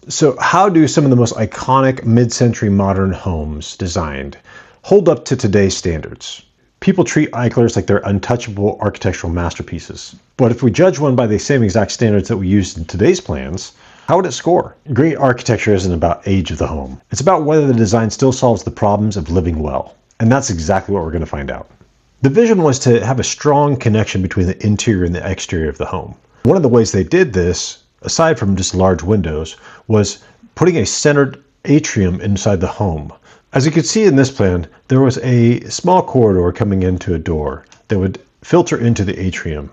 So how do some of the most iconic mid-century modern homes designed hold up to today's standards? People treat Eichlers like they're untouchable architectural masterpieces. But if we judge one by the same exact standards that we used in today's plans, how would it score? Great architecture isn't about age of the home. It's about whether the design still solves the problems of living well. And that's exactly what we're going to find out. The vision was to have a strong connection between the interior and the exterior of the home. One of the ways they did this, aside from just large windows, was putting a centered atrium inside the home. As you can see in this plan, there was a small corridor coming into a door that would filter into the atrium.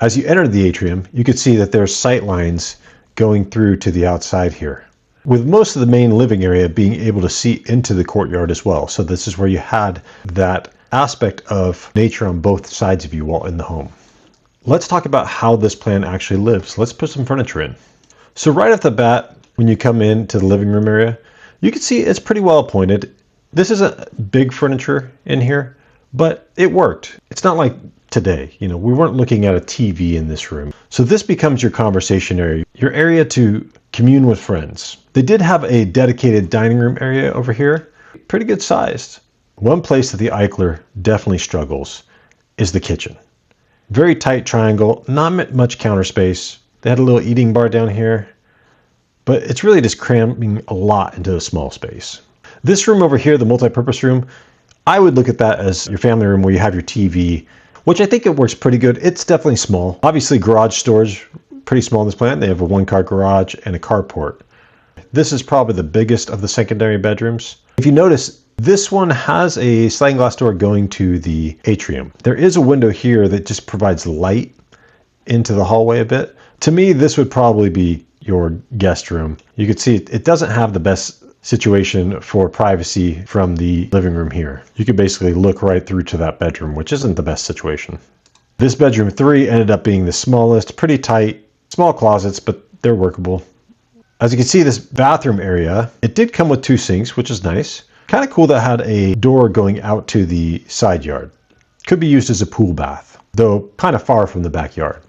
As you entered the atrium, you could see that there's sight lines going through to the outside here, with most of the main living area being able to see into the courtyard as well. So this is where you had that aspect of nature on both sides of you while in the home. Let's talk about how this plan actually lives. Let's put some furniture in. So right off the bat, when you come into the living room area, you can see it's pretty well appointed. This isn't big furniture in here, but it worked. It's not like today. We weren't looking at a TV in this room. So this becomes your conversation area, your area to commune with friends. They did have a dedicated dining room area over here, pretty good sized. One place that the Eichler definitely struggles is the kitchen. Very tight triangle, not much counter space. They had a little eating bar down here, but it's really just cramming a lot into a small space. This room over here, the multi-purpose room, I would look at that as your family room where you have your TV, which I think it works pretty good. It's definitely small. Obviously, garage storage, pretty small in this plan. They have a one-car garage and a carport. This is probably the biggest of the secondary bedrooms. If you notice, this one has a sliding glass door going to the atrium. There is a window here that just provides light into the hallway a bit. To me, this would probably be your guest room. You can see it doesn't have the best situation for privacy from the living room here. You could basically look right through to that bedroom, which isn't the best situation. This bedroom 3 ended up being the smallest, pretty tight, small closets, but they're workable. As you can see, this bathroom area, it did come with 2 sinks, which is nice. Kind of cool that it had a door going out to the side yard. Could be used as a pool bath, though kind of far from the backyard.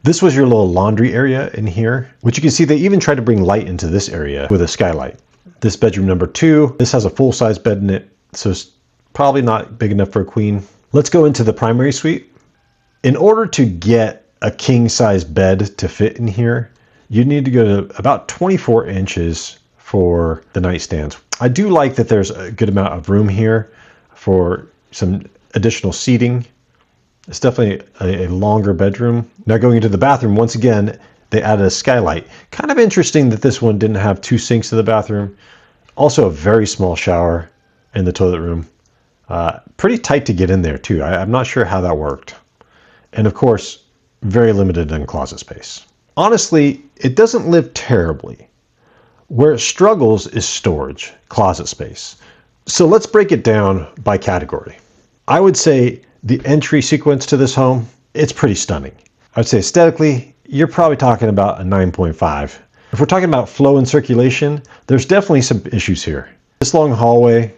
This was your little laundry area in here, which you can see they even tried to bring light into this area with a skylight. This bedroom number 2, this has a full-size bed in it, so it's probably not big enough for a queen. Let's go into the primary suite. In order to get a king-size bed to fit in here, you need to go to about 24 inches for the nightstands. I do like that there's a good amount of room here for some additional seating. It's definitely a longer bedroom. Now going into the bathroom, once again, they added a skylight. Kind of interesting that this one didn't have 2 sinks in the bathroom. Also a very small shower in the toilet room. Pretty tight to get in there too. I'm not sure how that worked. And of course, very limited in closet space. Honestly, it doesn't live terribly. Where it struggles is storage, closet space. So let's break it down by category. I would say the entry sequence to this home, it's pretty stunning. I would say aesthetically, you're probably talking about a 9.5. If we're talking about flow and circulation, there's definitely some issues here. This long hallway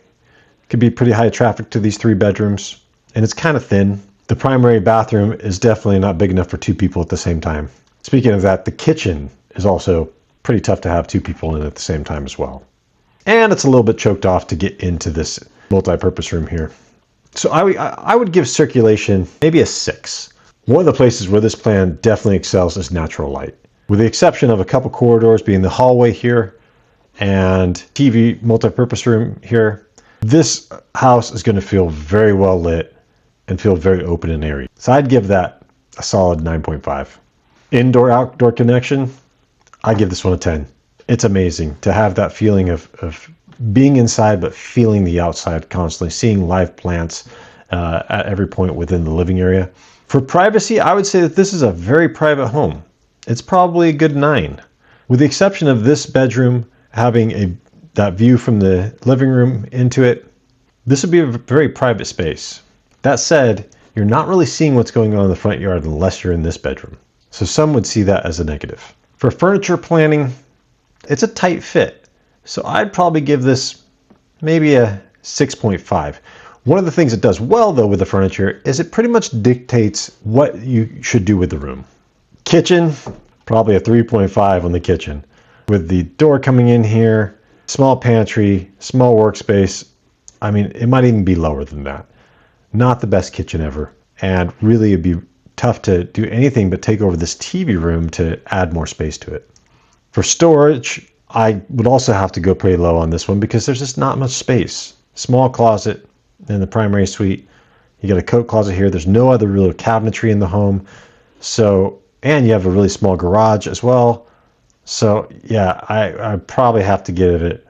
could be pretty high traffic to these 3 bedrooms, and it's kind of thin. The primary bathroom is definitely not big enough for 2 people at the same time. Speaking of that, the kitchen is also pretty tough to have 2 people in at the same time as well. And it's a little bit choked off to get into this multi-purpose room here. So I would give circulation maybe a 6. One of the places where this plan definitely excels is natural light. With the exception of a couple corridors being the hallway here and TV multi-purpose room here, this house is going to feel very well lit and feel very open and airy. So I'd give that a solid 9.5. Indoor-outdoor connection, I give this one a 10. It's amazing to have that feeling of being inside but feeling the outside constantly, seeing live plants at every point within the living area. For privacy, I would say that this is a very private home. It's probably a good 9. With the exception of this bedroom having that view from the living room into it, this would be a very private space. That said, you're not really seeing what's going on in the front yard unless you're in this bedroom. So some would see that as a negative. For furniture planning, it's a tight fit. So I'd probably give this maybe a 6.5. One of the things it does well though with the furniture is it pretty much dictates what you should do with the room. Kitchen, probably a 3.5 on the kitchen. with the door coming in here, small pantry, small workspace. I mean, it might even be lower than that. Not the best kitchen ever. And really, it'd be tough to do anything but take over this TV room to add more space to it. For storage, I would also have to go pretty low on this one because there's just not much space. Small closet in the primary suite. You got a coat closet here. There's no other real cabinetry in the home. So, and you have a really small garage as well. So yeah, I probably have to give it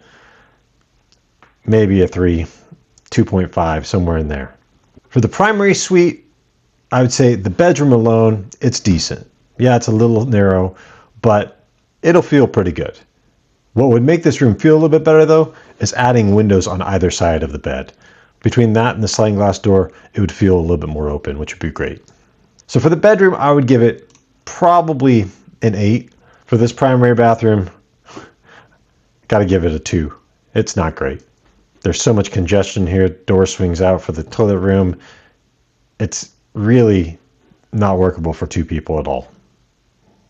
maybe a 3, 2.5, somewhere in there. For the primary suite, I would say the bedroom alone, it's decent. Yeah, it's a little narrow, but it'll feel pretty good. What would make this room feel a little bit better though, is adding windows on either side of the bed. Between that and the sliding glass door, it would feel a little bit more open, which would be great. So for the bedroom, I would give it probably an 8. For this primary bathroom, got to give it a 2. It's not great. There's so much congestion here. Door swings out for the toilet room. It's really not workable for 2 people at all.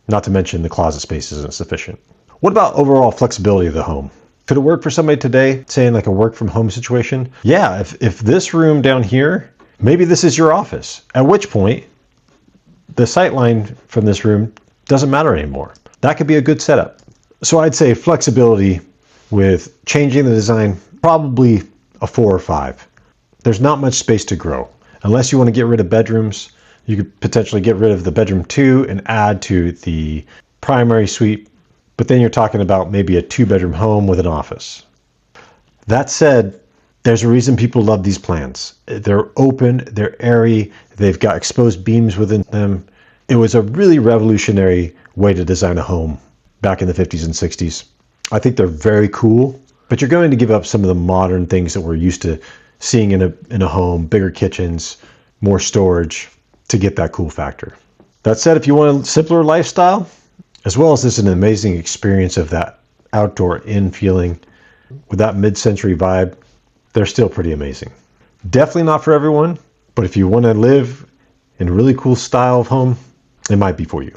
Not to mention the closet space isn't sufficient. What about overall flexibility of the home? Could it work for somebody today, say in like a work from home situation? Yeah, if this room down here, maybe this is your office, at which point the sight line from this room doesn't matter anymore. That could be a good setup. So I'd say flexibility with changing the design, probably a 4 or 5. There's not much space to grow. Unless you want to get rid of bedrooms, you could potentially get rid of the bedroom 2 and add to the primary suite. But then you're talking about maybe a 2-bedroom home with an office. That said, there's a reason people love these plans. They're open, they're airy, they've got exposed beams within them. It was a really revolutionary way to design a home back in the 50s and 60s. I think they're very cool, but you're going to give up some of the modern things that we're used to seeing in a home, bigger kitchens, more storage to get that cool factor. That said, if you want a simpler lifestyle, as well as this an amazing experience of that outdoor in feeling with that mid-century vibe, they're still pretty amazing. Definitely not for everyone, but if you want to live in a really cool style of home, it might be for you.